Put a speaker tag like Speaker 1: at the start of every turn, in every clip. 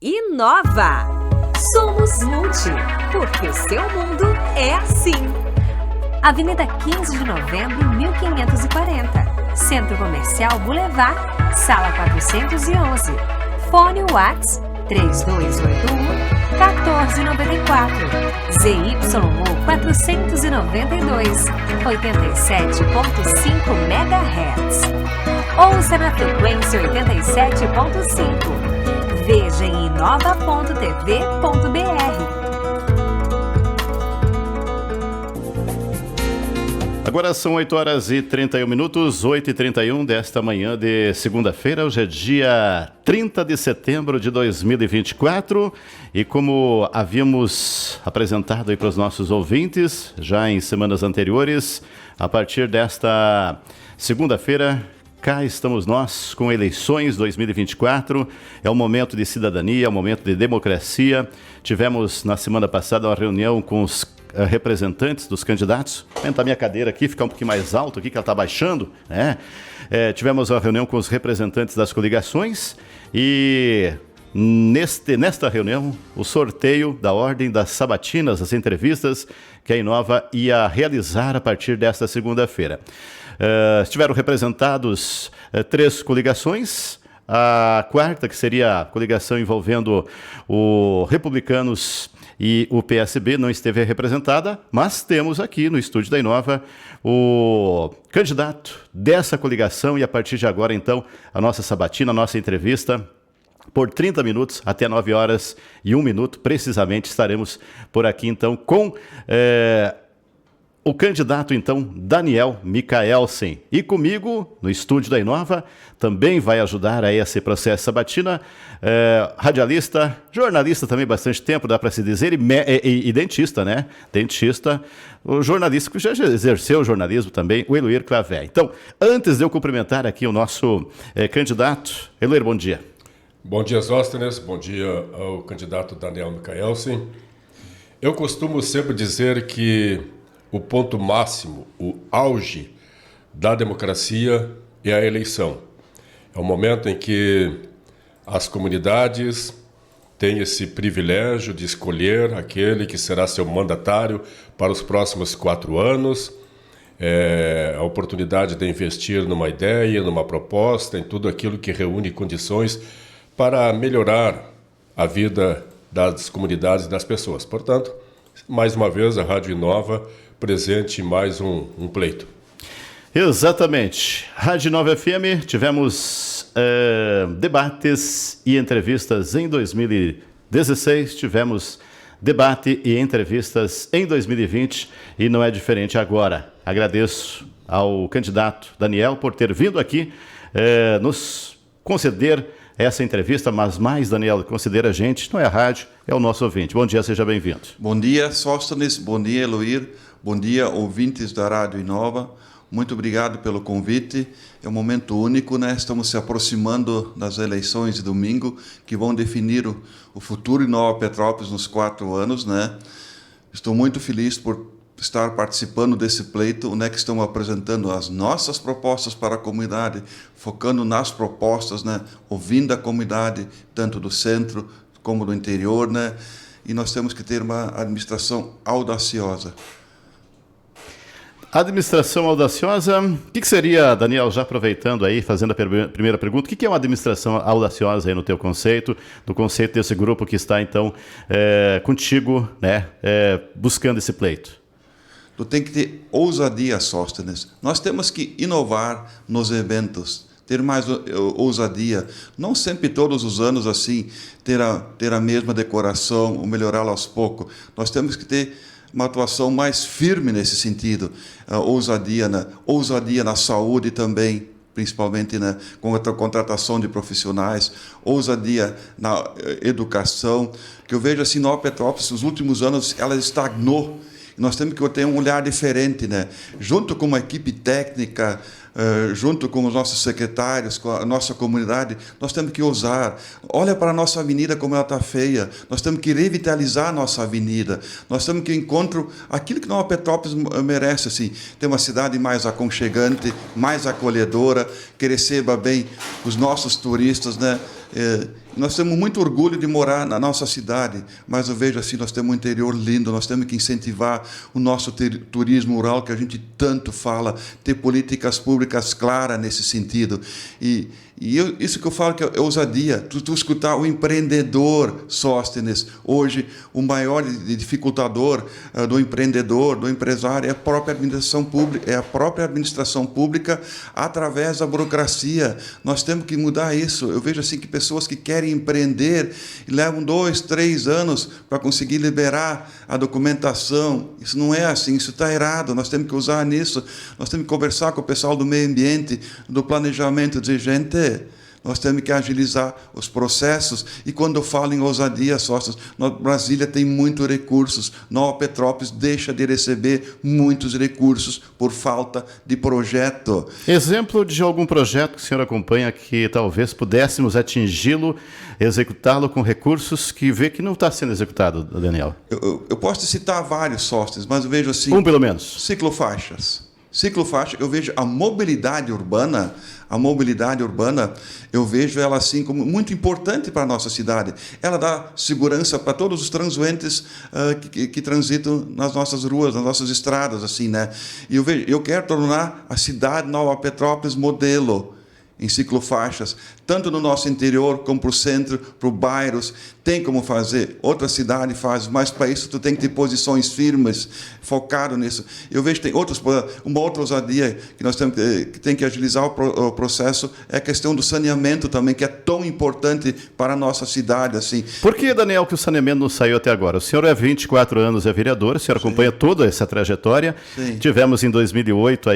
Speaker 1: Inova. Somos Multi, porque o seu mundo é assim. Avenida 15 de Novembro, 1540. Centro Comercial Boulevard, Sala 411. Fone Whats 3281-1494. ZYU 492, 87.5 MHz. Ouça na frequência 87.5. Veja em inova.tv.br.
Speaker 2: Agora são 8h31, 8h31 desta manhã de segunda-feira. Hoje é dia 30 de setembro de 2024 e como havíamos apresentado aí para os nossos ouvintes já em semanas anteriores, a partir desta segunda-feira, cá estamos nós com eleições 2024, é um momento de cidadania, é um momento de democracia. Tivemos na semana passada uma reunião com os representantes dos candidatos. Vou aumentar minha cadeira aqui, ficar um pouquinho mais alto aqui, que ela está baixando, né? Tivemos uma reunião com os representantes das coligações e nesta reunião, o sorteio da ordem das sabatinas, as entrevistas que a Inova ia realizar a partir desta segunda-feira. Estiveram representados 3 coligações. A quarta, que seria a coligação envolvendo o Republicanos e o PSB, não esteve representada, mas temos aqui no estúdio da Inova o candidato dessa coligação e a partir de agora, então, a nossa sabatina, a nossa entrevista, por 30 minutos, até 9h01, precisamente, estaremos por aqui, então, com o candidato, então, Daniel Micaelsen. E comigo, no estúdio da Inova, também vai ajudar a esse processo sabatina, radialista, jornalista também bastante tempo, dá para se dizer, e dentista, né? Dentista, o jornalista que já exerceu o jornalismo também, o Eloir Clavé. Então, antes de eu cumprimentar aqui o nosso candidato, Eloir, bom dia.
Speaker 3: Bom dia, Zóstenes, bom dia ao candidato Daniel Micaelsen. Eu costumo sempre dizer que o ponto máximo, o auge da democracia é a eleição. É o momento em que as comunidades têm esse privilégio de escolher aquele que será seu mandatário para os próximos 4 anos. É a oportunidade de investir numa ideia, numa proposta, em tudo aquilo que reúne condições para melhorar a vida das comunidades e das pessoas. Portanto, mais uma vez, a Rádio Inova presente em mais um pleito.
Speaker 2: Exatamente. Rádio Nova FM, tivemos debates e entrevistas em 2016, tivemos debate e entrevistas em 2020 e não é diferente agora. Agradeço ao candidato Daniel por ter vindo aqui nos conceder essa entrevista, mas mais, Daniel, considera a gente, não é a rádio, é o nosso ouvinte. Bom dia, seja bem-vindo.
Speaker 4: Bom dia, Sóstenes, bom dia, Eloir, bom dia, ouvintes da Rádio Inova. Muito obrigado pelo convite. É um momento único, né? Estamos se aproximando das eleições de domingo, que vão definir o futuro de Nova Petrópolis nos 4 anos, né? Estou muito feliz por estar participando desse pleito, né, que estamos apresentando as nossas propostas para a comunidade, focando nas propostas, né, ouvindo a comunidade, tanto do centro como do interior, né, e nós temos que ter uma administração audaciosa.
Speaker 2: Administração audaciosa, o que seria, Daniel, já aproveitando aí, fazendo a primeira pergunta, o que é uma administração audaciosa aí no teu conceito, no conceito desse grupo que está, então, contigo, né, buscando esse pleito?
Speaker 4: Tu tem que ter ousadia, Sóstenes. Nós temos que inovar nos eventos, ter mais ousadia. Não sempre, todos os anos, assim, ter a mesma decoração, ou melhorá-la aos poucos. Nós temos que ter uma atuação mais firme nesse sentido. Ousadia na saúde também, principalmente com a contratação de profissionais, ousadia na educação, que eu vejo assim, Nova Petrópolis, nos últimos anos, ela estagnou. Nós temos que ter um olhar diferente, né? Junto com uma equipe técnica, junto com os nossos secretários, com a nossa comunidade, nós temos que ousar. Olha para a nossa avenida como ela está feia. Nós temos que revitalizar a nossa avenida. Nós temos que encontrar aquilo que Nova Petrópolis merece, assim, ter uma cidade mais aconchegante, mais acolhedora, que receba bem os nossos turistas, né? Nós temos muito orgulho de morar na nossa cidade, mas eu vejo assim, nós temos um interior lindo, nós temos que incentivar o nosso turismo rural, que a gente tanto fala, ter políticas públicas claras nesse sentido. Isso que eu falo que é ousadia, tu escutar o empreendedor, Sóstenes. Hoje, o maior dificultador do empreendedor, do empresário, é a própria administração pública através da burocracia. Nós temos que mudar isso. Eu vejo assim que pessoas que querem empreender e levam 2, 3 anos para conseguir liberar a documentação. Isso não é assim, isso está errado. Nós temos que usar nisso. Nós temos que conversar com o pessoal do meio ambiente, do planejamento, dizer, gente, nós temos que agilizar os processos. E quando eu falo em ousadia, sócios, Brasília tem muitos recursos. Nova Petrópolis deixa de receber muitos recursos por falta de projeto.
Speaker 2: Exemplo de algum projeto que o senhor acompanha que talvez pudéssemos atingi-lo, executá-lo com recursos que vê que não está sendo executado, Daniel?
Speaker 4: Eu posso citar vários, sócios, mas eu vejo assim...
Speaker 2: Um pelo menos.
Speaker 4: Ciclofaixas. Ciclofaixa, eu vejo a mobilidade urbana, eu vejo ela assim como muito importante para a nossa cidade. Ela dá segurança para todos os transeuntes que transitam nas nossas ruas, nas nossas estradas, assim, né? E eu quero tornar a cidade Nova Petrópolis modelo em ciclofaixas, tanto no nosso interior como para o centro, para os bairros. Tem como fazer, outra cidade faz, mas para isso tu tem que ter posições firmes, focado nisso. Eu vejo que tem uma outra ousadia que nós temos que tem que agilizar o processo, é a questão do saneamento também, que é tão importante para a nossa cidade. Assim.
Speaker 2: Por que, Daniel, que o saneamento não saiu até agora? O senhor é 24 anos, é vereador, o senhor acompanha toda essa trajetória.
Speaker 4: Sim.
Speaker 2: Tivemos em 2008,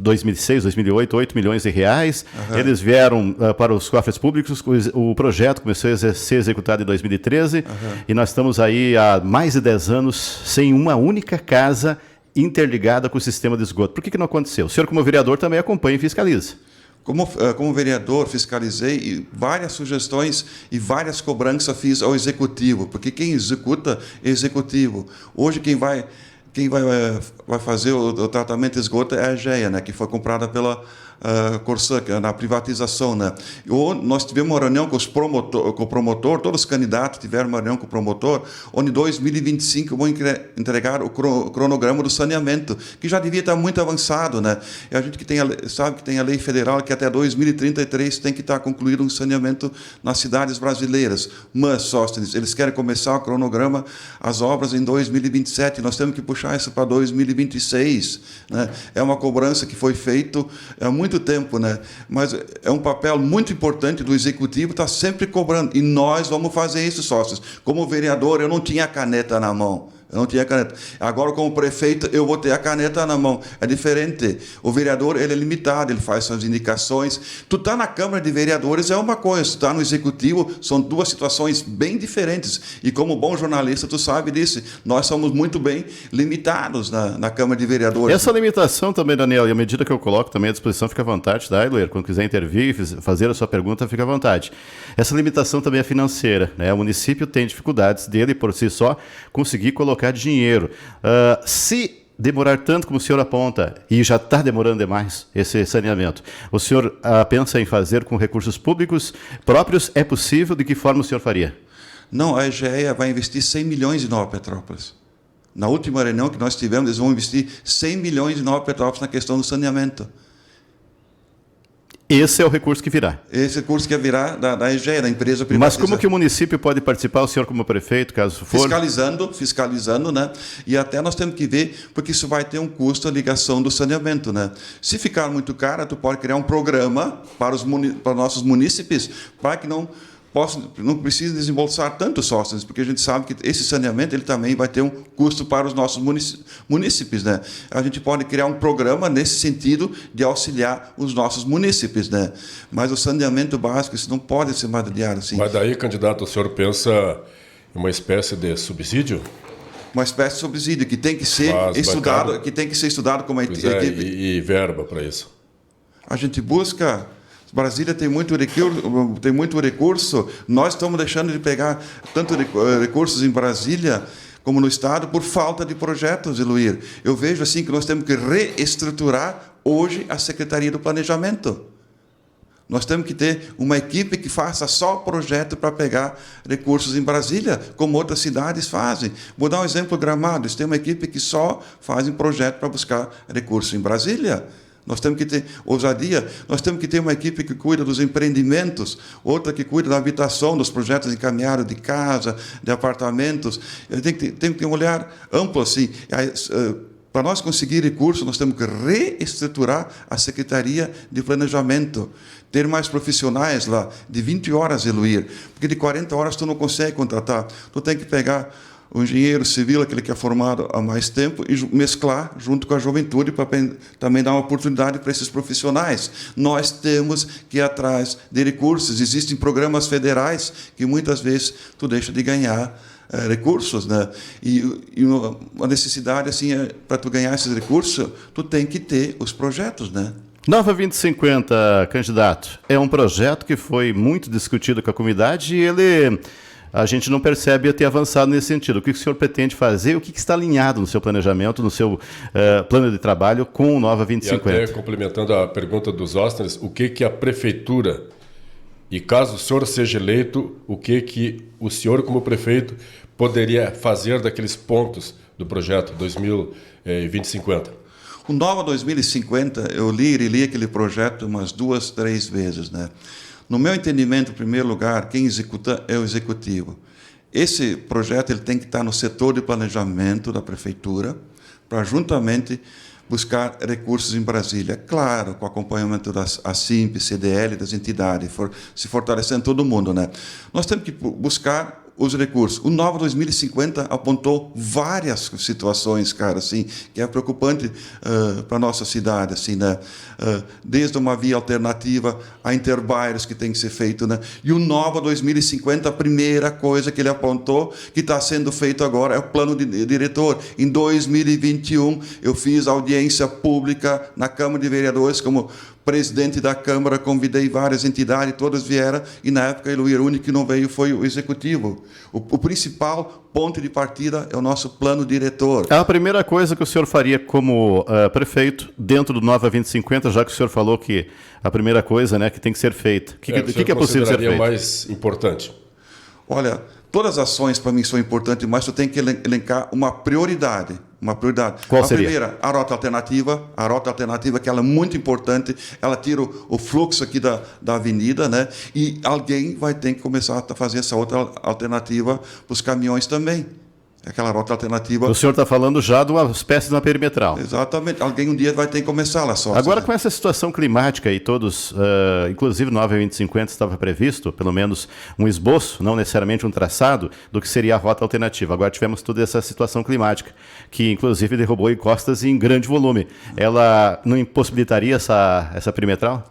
Speaker 2: 2006, 2008, 8 milhões de reais. Uhum. Eles vieram para os cofres públicos, o projeto começou a ser executado em 2013, e nós estamos aí há mais de 10 anos sem uma única casa interligada com o sistema de esgoto. Por que não aconteceu? O senhor, como vereador, também acompanha e fiscaliza.
Speaker 4: Como vereador, fiscalizei e várias sugestões e várias cobranças fiz ao executivo, porque quem executa é executivo. Hoje quem vai fazer o tratamento de esgoto é a GEA, né, que foi comprada pela Corsã, na privatização, né? Nós tivemos uma reunião com o promotor, todos os candidatos tiveram uma reunião com o promotor, onde em 2025 vão entregar o cronograma do saneamento, que já devia estar muito avançado, né? E a gente sabe que tem a lei federal que até 2033 tem que estar concluído um saneamento nas cidades brasileiras. Mas, Sóstenes, eles querem começar o cronograma, as obras em 2027, nós temos que puxar isso para 2026, né? É uma cobrança que foi feita há muito tempo, né? Mas é um papel muito importante do executivo estar sempre cobrando, e nós vamos fazer isso, sócios. Como vereador, eu não tinha a caneta na mão. Agora, como prefeito, eu vou ter a caneta na mão. É diferente. O vereador, ele é limitado, ele faz suas indicações. Tu tá na Câmara de Vereadores é uma coisa, tu tá no Executivo, são duas situações bem diferentes. E como bom jornalista, tu sabe disso. Nós somos muito bem limitados na Câmara de Vereadores.
Speaker 2: Essa limitação também, Daniel, e à medida que eu coloco também à disposição, fica à vontade, tá, Eloir? Quando quiser intervir e fazer a sua pergunta, fica à vontade. Essa limitação também é financeira, né? O município tem dificuldades dele, por si só, conseguir colocar dinheiro. Se demorar tanto como o senhor aponta, e já está demorando demais esse saneamento, o senhor pensa em fazer com recursos públicos próprios? É possível? De que forma o senhor faria?
Speaker 4: Não, a EGEA vai investir 100 milhões em Nova Petrópolis. Na última reunião que nós tivemos, eles vão investir 100 milhões em Nova Petrópolis na questão do saneamento.
Speaker 2: Esse é o recurso que virá.
Speaker 4: Esse recurso que virá da EGEA, da empresa privada.
Speaker 2: Mas como que o município pode participar, o senhor como prefeito, caso for?
Speaker 4: Fiscalizando, né? E até nós temos que ver, porque isso vai ter um custo, a ligação do saneamento, né? Se ficar muito caro, tu pode criar um programa para os nossos munícipes, para que não precisa desembolsar tanto sócios, porque a gente sabe que esse saneamento ele também vai ter um custo para os nossos munícipes, né? A gente pode criar um programa nesse sentido de auxiliar os nossos munícipes, né? Mas o saneamento básico, isso não pode ser material assim.
Speaker 3: Mas daí, candidato, o senhor pensa em uma espécie de subsídio?
Speaker 4: Uma espécie de subsídio que tem que ser estudado como equipe.
Speaker 3: E verba para isso?
Speaker 4: A gente busca. Brasília tem muito recurso. Nós estamos deixando de pegar tanto recursos em Brasília como no Estado por falta de projetos, Eloir. Eu vejo assim que nós temos que reestruturar hoje a Secretaria do Planejamento. Nós temos que ter uma equipe que faça só projeto para pegar recursos em Brasília, como outras cidades fazem. Vou dar um exemplo, Gramado. Eles têm uma equipe que só faz um projeto para buscar recursos em Brasília. Nós temos que ter ousadia, nós temos que ter uma equipe que cuida dos empreendimentos, outra que cuida da habitação, dos projetos encaminhados de casa, de apartamentos. Tem que ter um olhar amplo, assim. Para nós conseguir recursos, nós temos que reestruturar a Secretaria de Planejamento, ter mais profissionais lá, de 20 horas, Eluir, porque de 40 horas tu não consegue contratar. Tu tem que pegar o engenheiro civil, aquele que é formado há mais tempo, e mesclar junto com a juventude para também dar uma oportunidade para esses profissionais. Nós temos que ir atrás de recursos. Existem programas federais que muitas vezes tu deixa de ganhar recursos, né? E uma necessidade assim, para tu ganhar esses recursos, tu tem que ter os projetos, né?
Speaker 2: Nova 2050, candidato, é um projeto que foi muito discutido com a comunidade e a gente não percebe ter avançado nesse sentido. O que o senhor pretende fazer? O que está alinhado no seu planejamento, no seu plano de trabalho com o Nova 2050?
Speaker 3: E até complementando a pergunta dos Ostens, o que a prefeitura, e caso o senhor seja eleito, o que o senhor como prefeito poderia fazer daqueles pontos do projeto 2050?
Speaker 4: O Nova 2050, eu li e reli aquele projeto umas 2, 3 vezes, né? No meu entendimento, em primeiro lugar, quem executa é o executivo. Esse projeto ele tem que estar no setor de planejamento da prefeitura, para juntamente buscar recursos em Brasília. Claro, com acompanhamento da ASIMP, CDL, das entidades, se fortalecendo todo mundo, né? Nós temos que buscar os recursos. O Nova 2050 apontou várias situações, cara, assim, que é preocupante para a nossa cidade, assim, né? Desde uma via alternativa a interbairros que tem que ser feito, né? E o Nova 2050, a primeira coisa que ele apontou, que está sendo feito agora, é o plano diretor. Em 2021, eu fiz audiência pública na Câmara de Vereadores como presidente da Câmara, convidei várias entidades, todas vieram, e na época o único que não veio foi o executivo. O principal ponto de partida é o nosso plano diretor.
Speaker 2: A primeira coisa que o senhor faria como prefeito dentro do Nova 2050, já que o senhor falou que a primeira coisa, né, que tem que ser feita. O que é possível ser feito?
Speaker 3: Mais importante?
Speaker 4: Olha, todas as ações para mim são importantes, mas tu tem que elencar uma prioridade. Uma prioridade.
Speaker 2: Qual seria?
Speaker 4: A primeira, a rota alternativa, que ela é muito importante, ela tira o fluxo aqui da avenida, né? E alguém vai ter que começar a fazer essa outra alternativa para os caminhões também. Aquela rota alternativa.
Speaker 2: O senhor está falando já de uma espécie na perimetral.
Speaker 4: Exatamente. Alguém um dia vai ter que começar lá só.
Speaker 2: Agora, com essa situação climática e todos, inclusive no Nova 2050 estava previsto, pelo menos um esboço, não necessariamente um traçado, do que seria a rota alternativa. Agora tivemos toda essa situação climática, que inclusive derrubou encostas em grande volume. Ela não impossibilitaria essa perimetral?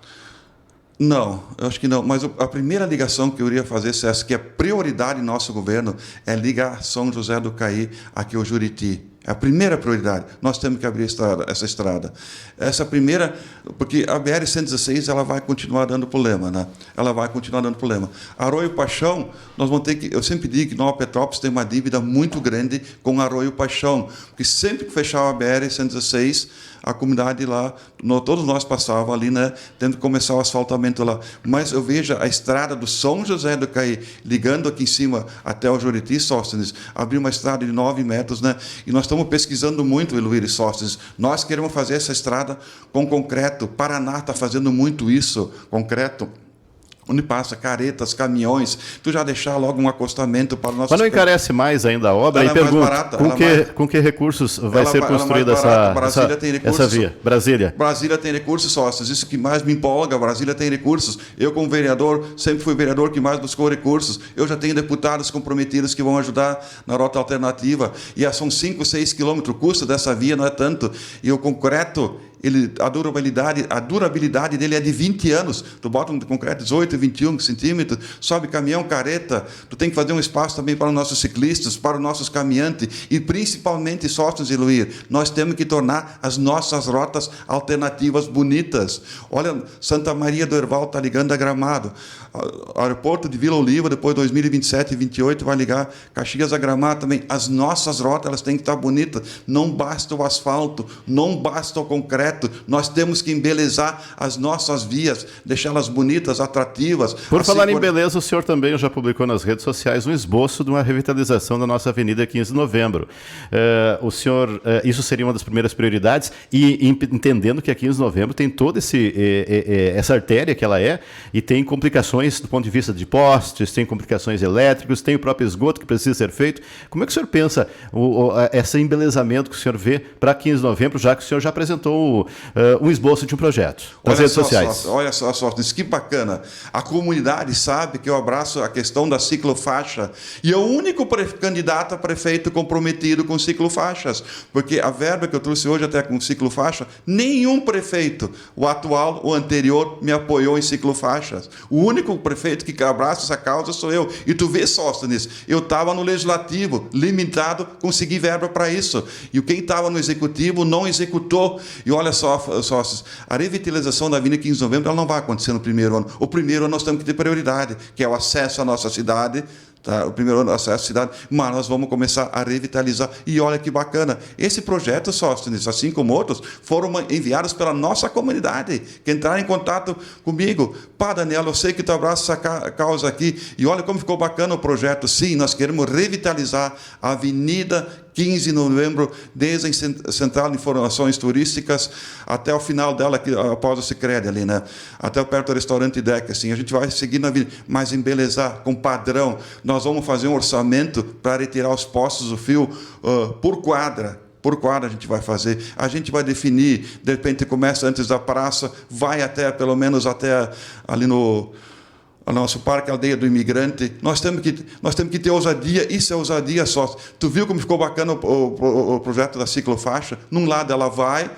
Speaker 4: Não, eu acho que não. Mas a primeira ligação que eu iria fazer, César, que é prioridade em nosso governo, é ligar São José do Caí aqui ao Juriti. É a primeira prioridade. Nós temos que abrir essa estrada. Essa primeira, porque a BR-116 ela vai continuar dando problema, né? Ela vai continuar dando problema. Arroio Paixão, nós vamos ter que. Eu sempre digo que Nova Petrópolis tem uma dívida muito grande com Arroio Paixão, porque sempre que fechava a BR-116, a comunidade lá, todos nós passávamos ali, né? Tendo que começar o asfaltamento lá. Mas eu vejo a estrada do São José do Caí, ligando aqui em cima até o Juriti, Sóstenes, abrir uma estrada de 9 metros, né? E nós estamos pesquisando muito, Eluir e Sóstenes. Nós queremos fazer essa estrada com concreto. Paraná está fazendo muito isso, concreto. Onde passa caretas, caminhões, tu já deixar logo um acostamento para o nosso...
Speaker 2: Mas não encarece mais ainda a obra?
Speaker 4: Ela
Speaker 2: e pergunta, com que recursos vai ser construída essa via? Brasília.
Speaker 4: Brasília tem recursos, sócios. Isso que mais me empolga, Brasília tem recursos. Eu, como vereador, sempre fui vereador que mais buscou recursos. Eu já tenho deputados comprometidos que vão ajudar na rota alternativa. E são 5, 6 quilômetros. O custo dessa via não é tanto. E o concreto... a durabilidade dele é de 20 anos. Tu bota um concreto 18, 21 centímetros, sobe caminhão, careta. Tu tem que fazer um espaço também para os nossos ciclistas, para os nossos caminhantes e principalmente, Sóstenes e Luir, nós temos que tornar as nossas rotas alternativas bonitas. Olha, Santa Maria do Herval está ligando a Gramado. O aeroporto de Vila Oliva, depois de 2027 e 2028, vai ligar Caxias a Gramado também. As nossas rotas elas têm que estar bonitas. Não basta o asfalto, não basta o concreto. projeto, nós temos que embelezar as nossas vias, deixá-las bonitas, atrativas.
Speaker 2: Por falar em beleza, o senhor também já publicou nas redes sociais um esboço de uma revitalização da nossa Avenida 15 de Novembro. O senhor, isso seria uma das primeiras prioridades, e entendendo que a 15 de Novembro tem toda essa artéria que ela é, e tem complicações do ponto de vista de postes, tem complicações elétricas, tem o próprio esgoto que precisa ser feito. Como é que o senhor pensa esse embelezamento que o senhor vê para 15 de novembro, já que o senhor já apresentou um esboço de um projeto nas redes sociais?
Speaker 4: Olha só, Sóstenes, que bacana. A comunidade sabe que eu abraço a questão da ciclofaixa, e é o único candidato a prefeito comprometido com ciclofaixas, porque a verba que eu trouxe hoje até com ciclofaixa, nenhum prefeito, o atual, o anterior, me apoiou em ciclofaixas. O único prefeito que abraça essa causa sou eu. E tu vê, Sóstenes, eu estava no legislativo, limitado, consegui verba para isso. E quem estava no executivo não executou. E olha só, Sóstenes, a revitalização da Avenida 15 de Novembro ela não vai acontecer no primeiro ano. O primeiro ano nós temos que ter prioridade, que é o acesso à nossa cidade. Tá, o primeiro ano acesso à cidade, mas nós vamos começar a revitalizar. E olha que bacana, esse projeto, Sóstenes, assim como outros, foram enviados pela nossa comunidade, que entraram em contato comigo. Pá, Daniel, eu sei que tu abraça essa causa aqui, e olha como ficou bacana o projeto. Sim, nós queremos revitalizar a Avenida 15 de novembro, desde a Central de Informações Turísticas até o final dela, aqui, após o Sicredi ali, né? Até perto do restaurante Deck, assim. A gente vai seguir na vida, mas embelezar com padrão. Nós vamos fazer um orçamento para retirar os postos do fio por quadra. Por quadra a gente vai fazer. A gente vai definir, de repente começa antes da praça, vai até, pelo menos até ali no nosso Parque Aldeia do Imigrante. Nós temos que ter ousadia. Isso é ousadia só. Tu viu como ficou bacana o projeto da ciclofaixa? Num lado ela vai,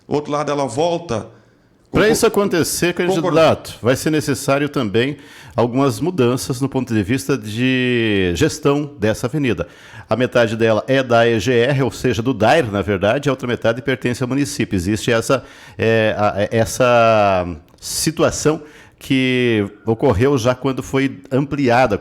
Speaker 4: outro lado ela volta.
Speaker 2: Para isso acontecer, candidato, vai ser necessário também algumas mudanças no ponto de vista de gestão dessa avenida. A metade dela é da EGR, ou seja, do DAIR, na verdade, a outra metade pertence ao município. Existe essa situação que ocorreu já quando foi ampliada,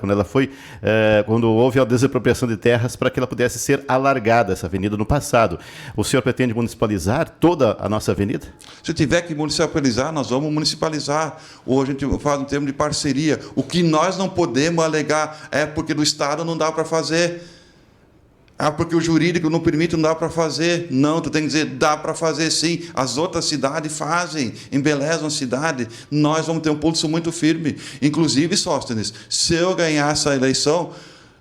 Speaker 2: quando houve a desapropriação de terras para que ela pudesse ser alargada, essa avenida, no passado. O senhor pretende municipalizar toda a nossa avenida?
Speaker 4: Se tiver que municipalizar, nós vamos municipalizar. Ou a gente faz um termo de parceria. O que nós não podemos alegar é porque do Estado não dá para fazer. Porque o jurídico não permite, não dá para fazer. Não, tu tem que dizer, dá para fazer sim. As outras cidades fazem, embelezam a cidade. Nós vamos ter um pulso muito firme. Inclusive, Sóstenes, se eu ganhar essa eleição,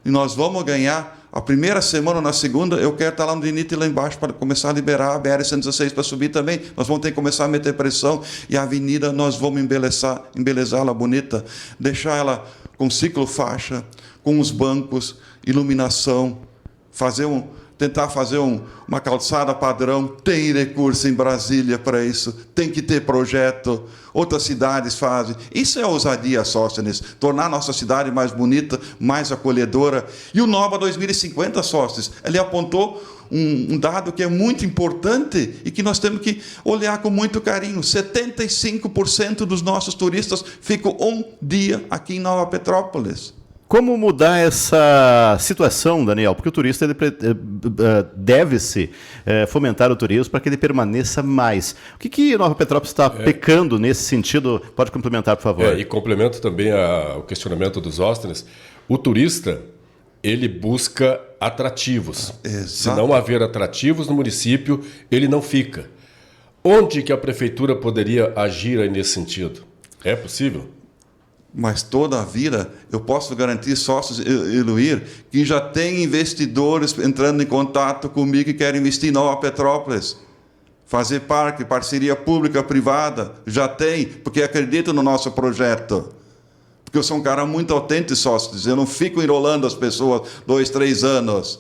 Speaker 4: e nós vamos ganhar, a primeira semana ou na segunda, eu quero estar lá no DENIT, lá embaixo, para começar a liberar a BR-116 para subir também. Nós vamos ter que começar a meter pressão, e a avenida nós vamos embelezá-la bonita, deixar ela com ciclofaixa, com os bancos, iluminação, tentar fazer uma calçada padrão. Tem recurso em Brasília para isso, tem que ter projeto, outras cidades fazem. Isso é ousadia, Sóstenes, tornar a nossa cidade mais bonita, mais acolhedora. E o Nova 2050, Sóstenes, ele apontou um dado que é muito importante e que nós temos que olhar com muito carinho. 75% dos nossos turistas ficam um dia aqui em Nova Petrópolis.
Speaker 2: Como mudar essa situação, Daniel? Porque o turista deve-se fomentar o turismo para que ele permaneça mais. O que Nova Petrópolis está pecando nesse sentido? Pode complementar, por favor.
Speaker 3: E complemento também o questionamento dos Sóstenes. O turista, ele busca atrativos.
Speaker 4: Exato.
Speaker 3: Se não haver atrativos no município, ele não fica. Onde que a prefeitura poderia agir aí nesse sentido? É possível?
Speaker 4: Mas toda a vida, eu posso garantir, sócios e Luir, que já tem investidores entrando em contato comigo que querem investir em Nova Petrópolis. Fazer parque, parceria pública-privada, já tem, porque acreditam no nosso projeto. Porque eu sou um cara muito autêntico, sócios, eu não fico enrolando as pessoas 2, 3 anos.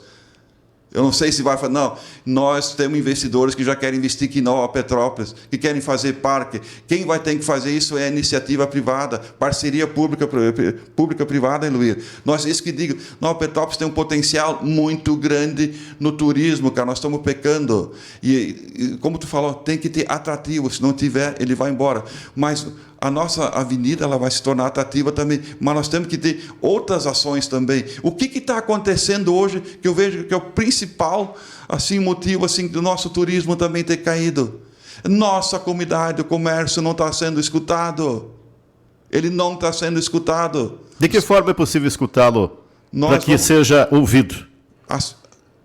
Speaker 4: Eu não sei se vai fazer. Não, nós temos investidores que já querem investir aqui em Nova Petrópolis, que querem fazer parque. Quem vai ter que fazer isso é a iniciativa privada, parceria pública-privada, Luir. Isso que digo, Nova Petrópolis tem um potencial muito grande no turismo, cara. Nós estamos pecando. E como tu falou, tem que ter atrativo. Se não tiver, ele vai embora. Mas a nossa avenida ela vai se tornar atrativa também, mas nós temos que ter outras ações também. O que está acontecendo hoje que eu vejo que é o principal motivo do nosso turismo também ter caído? Nossa comunidade, o comércio não está sendo escutado. Ele não está sendo escutado.
Speaker 2: De que forma é possível escutá-lo para que seja ouvido?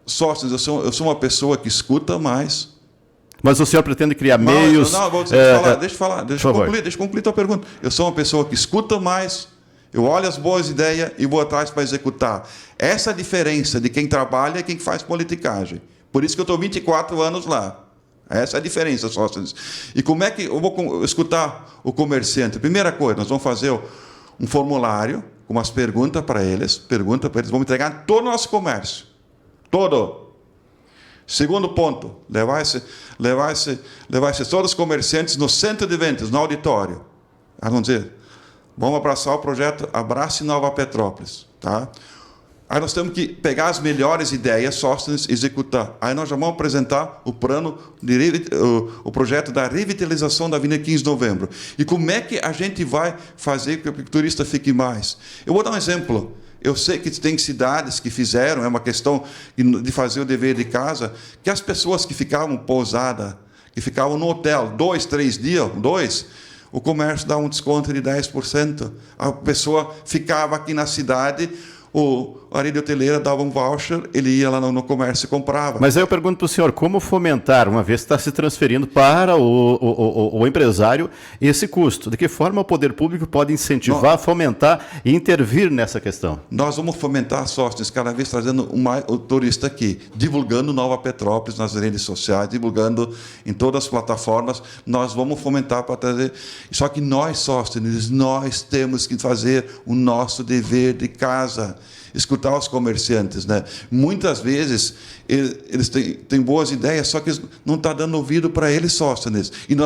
Speaker 4: Sóstenes, eu sou uma pessoa que escuta mais.
Speaker 2: Mas o senhor pretende criar meios...
Speaker 4: Deixa eu concluir a tua pergunta. Eu sou uma pessoa que escuta mais, eu olho as boas ideias e vou atrás para executar. Essa é a diferença de quem trabalha e quem faz politicagem. Por isso que eu estou 24 anos lá. Essa é a diferença, Sóstenes. E como é que eu vou escutar o comerciante? Primeira coisa, nós vamos fazer um formulário com umas perguntas para eles. Vamos entregar todo o nosso comércio. Todo. Segundo ponto, levar todos os comerciantes no centro de eventos, no auditório. Vamos dizer, vamos abraçar o projeto Abrace Nova Petrópolis. Tá? Aí nós temos que pegar as melhores ideias, Sóstenes, executar. Aí nós já vamos apresentar o plano, o projeto da revitalização da Avenida 15 de Novembro. E como é que a gente vai fazer com que o turista fique mais? Eu vou dar um exemplo. Eu sei que tem cidades que fizeram, é uma questão de fazer o dever de casa, que as pessoas que ficavam pousadas, que ficavam no hotel 2, 3 dias, o comércio dá um desconto de 10%. A pessoa ficava aqui na cidade, a rede hoteleira dava um voucher, ele ia lá no comércio e comprava.
Speaker 2: Mas aí eu pergunto para o senhor, como fomentar, uma vez que está se transferindo para o empresário, esse custo? De que forma o poder público pode incentivar, fomentar e intervir nessa questão?
Speaker 4: Nós vamos fomentar, Sóstenes, cada vez trazendo o turista aqui, divulgando Nova Petrópolis nas redes sociais, divulgando em todas as plataformas, nós vamos fomentar para trazer. Só que nós, Sóstenes, nós temos que fazer o nosso dever de casa. Escutar os comerciantes, né? Muitas vezes eles têm boas ideias, só que não está dando ouvido para eles, Sóstenes. E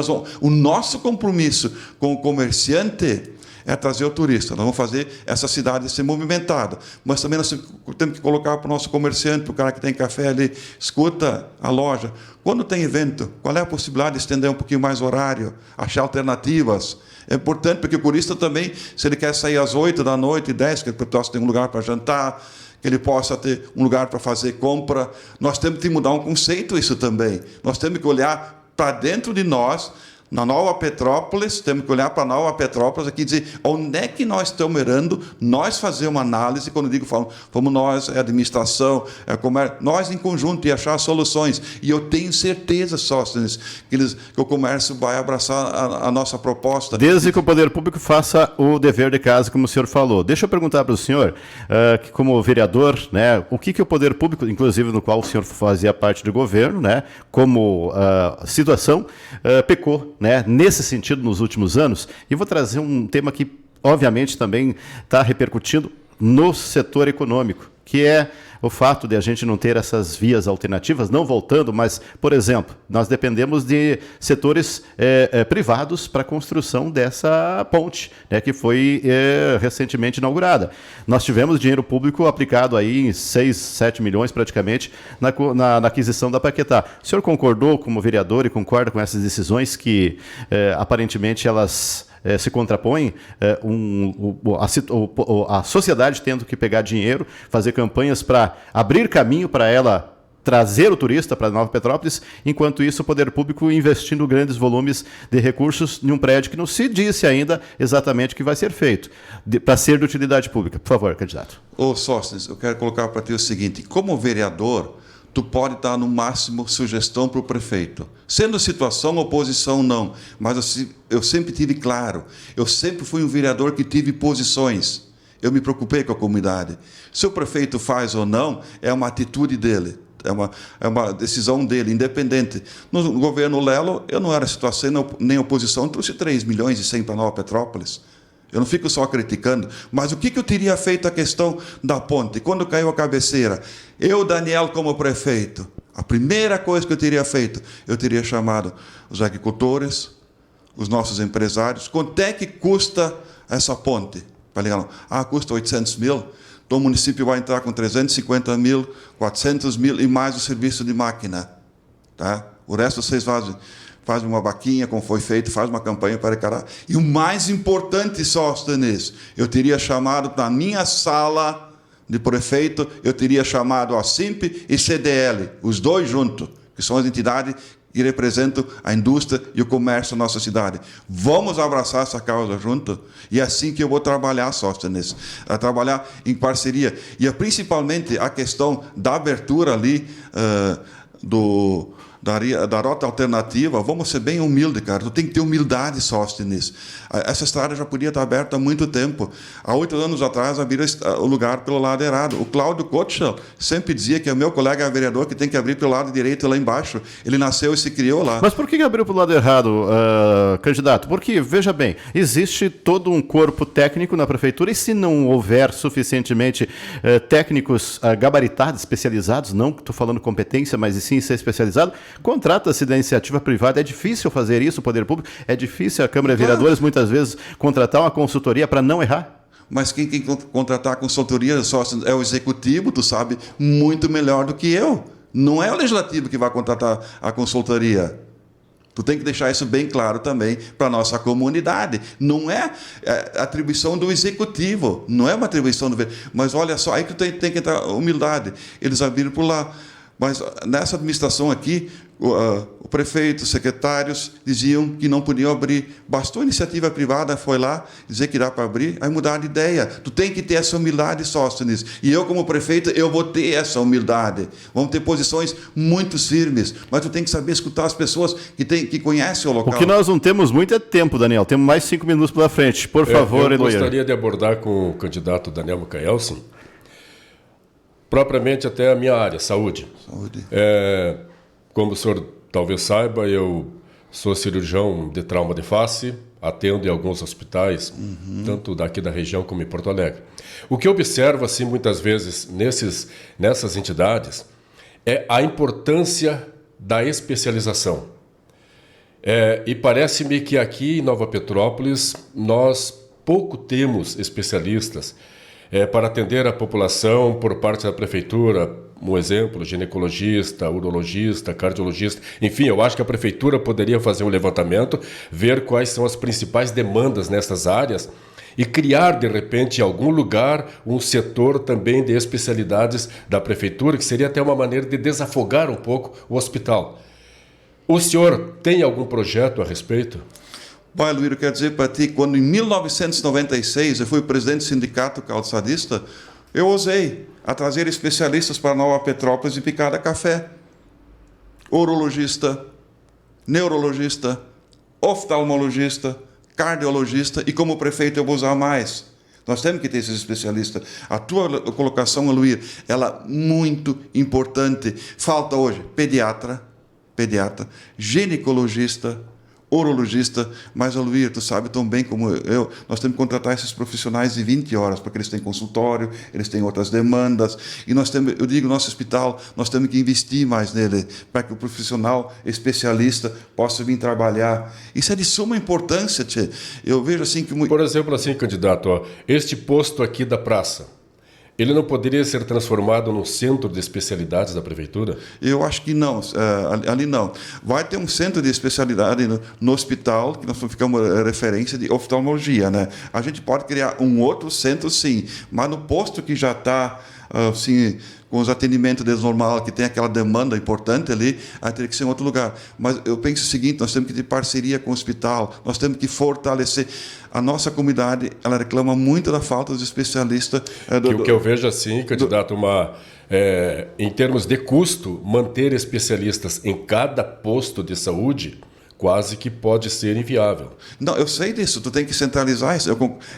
Speaker 4: o nosso compromisso com o comerciante é trazer o turista. Nós vamos fazer essa cidade ser movimentada. Mas também nós temos que colocar para o nosso comerciante, para o cara que tem café ali, escuta a loja. Quando tem evento, qual é a possibilidade de estender um pouquinho mais o horário, achar alternativas? É importante, porque o turista também, se ele quer sair às 8 da noite, 10, que ele possa ter um lugar para jantar, que ele possa ter um lugar para fazer compra, nós temos que mudar um conceito isso também. Nós temos que olhar para dentro de nós, na Nova Petrópolis, temos que olhar para a Nova Petrópolis aqui e dizer onde é que nós estamos errando, nós fazer uma análise, quando eu digo, vamos nós, é a administração, é o comércio, nós em conjunto e achar soluções. E eu tenho certeza, Sóstenes, que o comércio vai abraçar a nossa proposta.
Speaker 2: Desde que o poder público faça o dever de casa, como o senhor falou. Deixa eu perguntar para o senhor, que como vereador, né, o que o poder público, inclusive no qual o senhor fazia parte do governo, né, como situação, pecou, né, nesse sentido nos últimos anos. E vou trazer um tema que, obviamente, também está repercutindo no setor econômico, que é o fato de a gente não ter essas vias alternativas, não voltando, mas, por exemplo, nós dependemos de setores privados para a construção dessa ponte, né, que foi recentemente inaugurada. Nós tivemos dinheiro público aplicado aí em 6, 7 milhões praticamente na aquisição da Paquetá. O senhor concordou como vereador e concorda com essas decisões que aparentemente elas se contrapõem, a sociedade tendo que pegar dinheiro, fazer campanhas para abrir caminho para ela trazer o turista para Nova Petrópolis, enquanto isso o poder público investindo grandes volumes de recursos em um prédio que não se disse ainda exatamente o que vai ser feito, para ser de utilidade pública. Por favor, candidato.
Speaker 4: Ô, Sóstenes, eu quero colocar para ti o seguinte, como vereador, tu pode dar no máximo sugestão para o prefeito. Sendo situação, oposição, não. Mas eu sempre tive claro, eu sempre fui um vereador que tive posições. Eu me preocupei com a comunidade. Se o prefeito faz ou não, é uma atitude dele. É uma decisão dele, independente. No governo Lelo, eu não era situação nem oposição, eu trouxe 3 milhões e 100 para Nova Petrópolis. Eu não fico só criticando, mas o que eu teria feito a questão da ponte? Quando caiu a cabeceira, eu, Daniel, como prefeito, a primeira coisa que eu teria feito, eu teria chamado os agricultores, os nossos empresários, quanto é que custa essa ponte? Custa 800 mil, então o município vai entrar com 350 mil, 400 mil e mais o serviço de máquina. Tá? O resto vocês faz uma vaquinha, como foi feito, faz uma campanha para arrecadar. E o mais importante, Sóstenes, eu teria chamado na minha sala de prefeito, eu teria chamado a SIMP e CDL, os dois juntos, que são as entidades e represento a indústria e o comércio da nossa cidade. Vamos abraçar essa causa junto? E é assim que eu vou trabalhar, Sóstenes, a trabalhar em parceria. E é principalmente a questão da abertura ali da rota alternativa. Vamos ser bem humildes, cara. Tu tem que ter humildade, Sóstenes. Essa estrada já podia estar aberta há muito tempo. Há 8 anos atrás, abriram o lugar pelo lado errado. O Cláudio Kotschel sempre dizia que é o meu colega vereador que tem que abrir pelo lado direito lá embaixo. Ele nasceu e se criou lá.
Speaker 2: Mas por que abriu pelo lado errado, candidato? Porque, veja bem, existe todo um corpo técnico na prefeitura e se não houver suficientemente técnicos gabaritados, especializados, não estou falando competência, mas sim ser especializado, contrata-se da iniciativa privada. É difícil fazer isso, o poder público, é difícil a Câmara de Vereadores muitas vezes contratar uma consultoria para não errar.
Speaker 4: Mas quem tem que contratar a consultoria só é o executivo, tu sabe muito melhor do que eu. Não é o legislativo que vai contratar a consultoria. Tu tem que deixar isso bem claro também para a nossa comunidade. Não é atribuição do executivo, não é uma atribuição do... Mas olha só, aí que tu tem que entrar humildade. Eles abriram por lá. Mas nessa administração aqui, o prefeito, os secretários diziam que não podiam abrir. Bastou a iniciativa privada, foi lá dizer que dá para abrir, aí mudar de ideia. Tu tem que ter essa humildade, Sóstenes. E eu, como prefeito, eu vou ter essa humildade. Vamos ter posições muito firmes, mas tu tem que saber escutar as pessoas que conhecem o local.
Speaker 2: O que nós não temos muito é tempo, Daniel. Temos mais 5 minutos pela frente. Por favor,
Speaker 3: Eloir. Eu gostaria de abordar com o candidato Daniel Micaelsen, propriamente até a minha área, saúde. Como o senhor talvez saiba, eu sou cirurgião de trauma de face, atendo em alguns hospitais, tanto daqui da região como em Porto Alegre. O que eu observo, assim, muitas vezes nessas entidades é a importância da especialização. E parece-me que aqui em Nova Petrópolis nós pouco temos especialistas para atender a população por parte da prefeitura. Um exemplo, ginecologista, urologista, cardiologista. Enfim, eu acho que a prefeitura poderia fazer um levantamento, ver quais são as principais demandas nessas áreas e criar, de repente, em algum lugar, um setor também de especialidades da prefeitura, que seria até uma maneira de desafogar um pouco o hospital. O senhor tem algum projeto a respeito?
Speaker 4: Pai, Luís, eu quero dizer para ti, quando em 1996 eu fui presidente do sindicato calçadista, eu ousei a trazer especialistas para Nova Petrópolis e Picada Café. Urologista, neurologista, oftalmologista, cardiologista, e como prefeito eu vou usar mais. Nós temos que ter esses especialistas. A tua colocação, Luís, ela é muito importante. Falta hoje pediatra, ginecologista, urologista, mas, Luís, tu sabe tão bem como eu, nós temos que contratar esses profissionais de 20 horas, porque eles têm consultório, eles têm outras demandas, e nós temos, eu digo, nosso hospital, nós temos que investir mais nele, para que o profissional especialista possa vir trabalhar. Isso é de suma importância, tchê. Eu vejo assim que...
Speaker 3: Por exemplo, assim, candidato, este posto aqui da praça, ele não poderia ser transformado num centro de especialidades da prefeitura?
Speaker 4: Eu acho que não, ali não. Vai ter um centro de especialidade no hospital, que nós ficamos referência de oftalmologia, né? A gente pode criar um outro centro, sim, mas no posto que já está, assim, com os atendimentos desnormal, que tem aquela demanda importante ali, aí teria que ser em outro lugar. Mas eu penso o seguinte, nós temos que ter parceria com o hospital, nós temos que fortalecer. A nossa comunidade, ela reclama muito da falta dos especialistas.
Speaker 3: O que eu vejo assim, candidato, em termos de custo, manter especialistas em cada posto de saúde quase que pode ser inviável.
Speaker 4: Não, eu sei disso, tu tem que centralizar isso,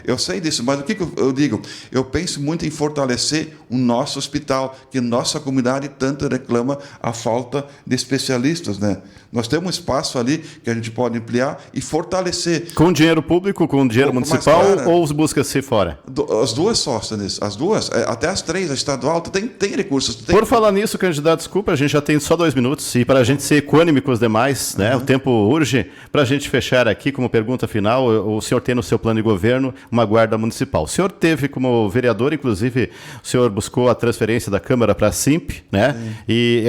Speaker 4: eu sei disso, mas o que eu digo? Eu penso muito em fortalecer o nosso hospital, que nossa comunidade tanto reclama a falta de especialistas, né? Nós temos um espaço ali que a gente pode ampliar e fortalecer.
Speaker 2: Com dinheiro público, com dinheiro municipal, ou busca-se fora?
Speaker 4: As duas, Sóstenes, as duas, até as três, a estadual, tu tem recursos.
Speaker 2: Por falar nisso, candidato, desculpa, a gente já tem só 2 minutos, e para a gente ser equânime com os demais, né, o tempo urge, para a gente fechar aqui como pergunta final, o senhor tem no seu plano de governo uma guarda municipal. O senhor teve como vereador, inclusive, o senhor buscou a transferência da Câmara para a SIMP, né, e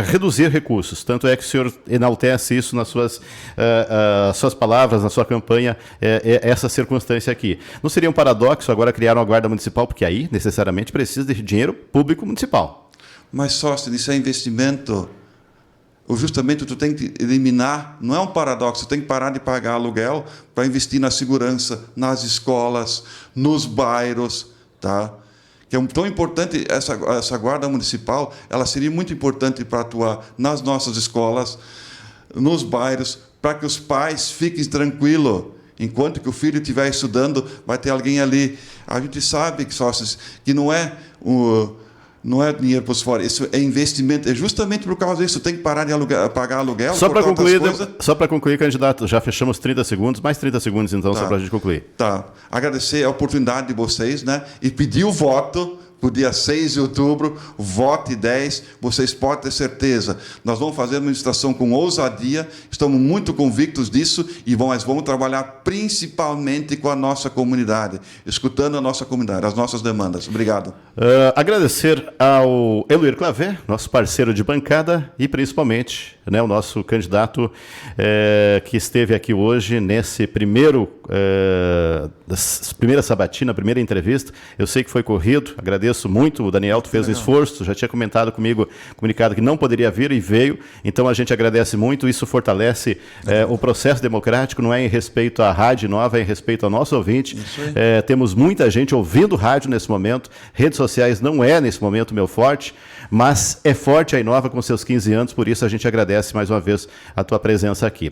Speaker 2: reduzir recursos, tanto é que o senhor enaltece isso nas suas palavras, na sua campanha, essa circunstância aqui. Não seria um paradoxo agora criar uma guarda municipal, porque aí necessariamente precisa de dinheiro público municipal?
Speaker 4: Mas, Sóstenes, isso é investimento. justamente tu tem que eliminar, não é um paradoxo, tu tem que parar de pagar aluguel para investir na segurança, nas escolas, nos bairros, tá? Que é tão importante, essa guarda municipal, ela seria muito importante para atuar nas nossas escolas, nos bairros, para que os pais fiquem tranquilos. Enquanto que o filho estiver estudando, vai ter alguém ali. A gente sabe, sócios, que não é dinheiro para os fora, isso é investimento. É justamente por causa disso, tem que parar de pagar aluguel.
Speaker 2: Só para concluir, candidato, já fechamos 30 segundos, mais 30 segundos então,
Speaker 4: tá,
Speaker 2: só para a gente concluir.
Speaker 4: Tá. Agradecer a oportunidade de vocês, né? E pedir o voto para o dia 6 de outubro, vote 10, vocês podem ter certeza. Nós vamos fazer a administração com ousadia, estamos muito convictos disso e vamos trabalhar principalmente com a nossa comunidade, escutando a nossa comunidade, as nossas demandas. Obrigado.
Speaker 2: Agradecer ao Eloir Clavé, nosso parceiro de bancada, e principalmente, né, o nosso candidato que esteve aqui hoje nesse primeira sabatina, primeira entrevista. Eu sei que foi corrido, agradeço muito, o Daniel, tu fez um esforço, já tinha comentado comigo, comunicado que não poderia vir e veio, então a gente agradece muito, isso fortalece o processo democrático, não é em respeito à Rádio Nova, é em respeito ao nosso ouvinte. Temos muita gente ouvindo rádio nesse momento, redes sociais não é nesse momento meu forte, mas é forte a Inova com seus 15 anos, por isso a gente agradece mais uma vez a tua presença aqui.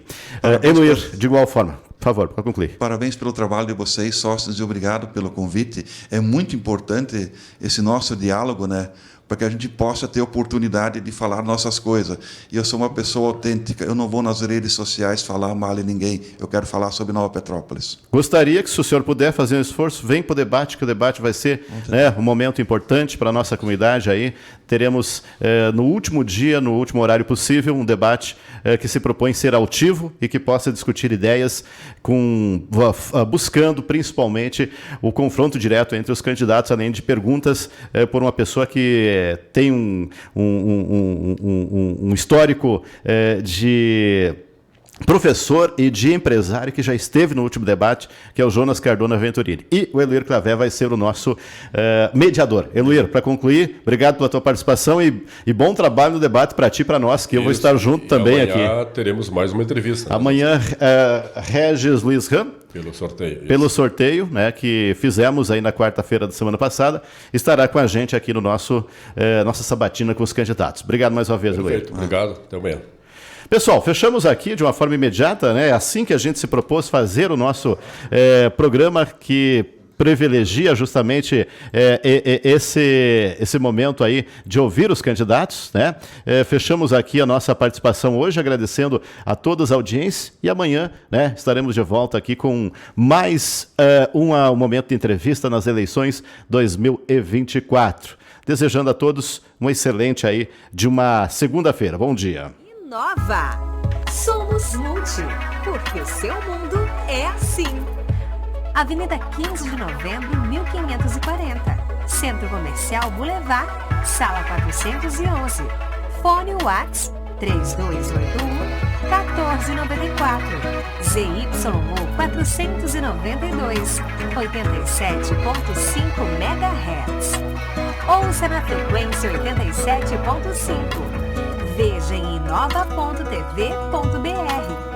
Speaker 2: Eloir, de igual forma. Por favor, para concluir.
Speaker 4: Parabéns pelo trabalho de vocês, sócios, e obrigado pelo convite. É muito importante esse nosso diálogo, né? Para que a gente possa ter oportunidade de falar nossas coisas. E eu sou uma pessoa autêntica, eu não vou nas redes sociais falar mal de ninguém, eu quero falar sobre Nova Petrópolis.
Speaker 2: Gostaria que, se o senhor puder fazer um esforço, vem para o debate, que o debate vai ser um momento importante para a nossa comunidade. Aí teremos, no último dia, no último horário possível, um debate que se propõe ser altivo e que possa discutir ideias buscando, principalmente, o confronto direto entre os candidatos, além de perguntas por uma pessoa que tem um histórico de professor e de empresário que já esteve no último debate, que é o Jonas Cardona Venturini. E o Eloir Clavé vai ser o nosso mediador. Eloir, para concluir, obrigado pela tua participação e bom trabalho no debate para ti e para nós, que eu vou estar junto também aqui.
Speaker 3: Amanhã teremos mais uma entrevista.
Speaker 2: Amanhã, Regis Luiz Ram, pelo sorteio, né, que fizemos aí na quarta-feira da semana passada, estará com a gente aqui no nossa sabatina com os candidatos. Obrigado mais uma vez, Eloir.
Speaker 3: Obrigado, até amanhã.
Speaker 2: Pessoal, fechamos aqui de uma forma imediata, né? Assim que a gente se propôs fazer o nosso programa que privilegia justamente esse momento aí de ouvir os candidatos, né? Fechamos aqui a nossa participação hoje, agradecendo a todas a audiência, e amanhã, né, estaremos de volta aqui com mais um momento de entrevista nas eleições 2024. Desejando a todos um excelente aí de uma segunda-feira. Bom dia.
Speaker 1: Nova. Somos Multi, porque o seu mundo é assim. Avenida 15 de Novembro, 1540. Centro Comercial Boulevard, Sala 411. Fone Whats 3281-1494. ZYU 492, 87.5 MHz. Ouça na frequência 87.5. Veja em inova.tv.br.